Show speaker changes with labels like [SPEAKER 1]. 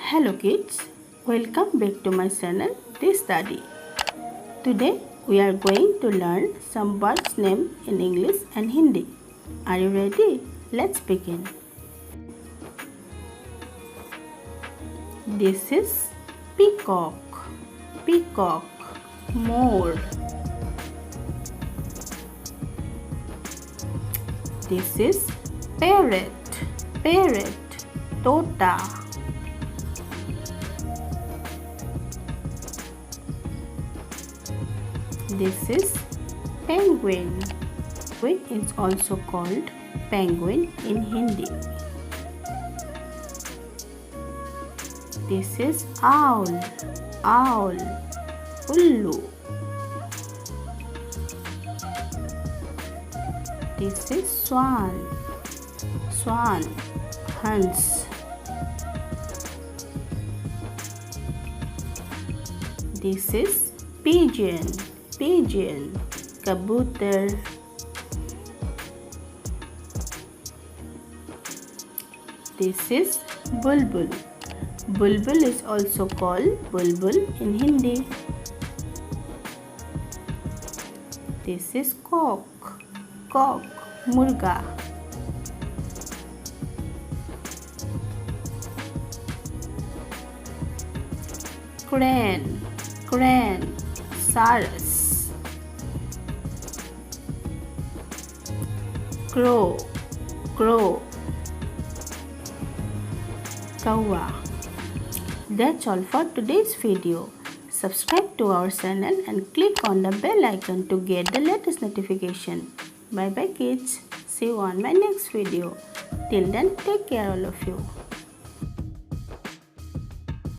[SPEAKER 1] Hello kids, welcome back to my channel This Study. Today we are going to learn some birds' name in English and Hindi. Are you ready? Let's begin. This is peacock, peacock, more. This is parrot, parrot, tota. This is penguin. Penguin is also called penguin in Hindi. This is owl, owl, ullu. This is swan, swan, hans. This is pigeon, pigeon, kabutar. This is bulbul. Bulbul is also called bulbul in Hindi. This is cock, cock, murga. Crane, crane, saras. Crow, crow, kawa. That's all for today's video. Subscribe to our channel and click on the bell icon to get the latest notification. Bye bye kids. See you on my next video. Till then, take care all of you.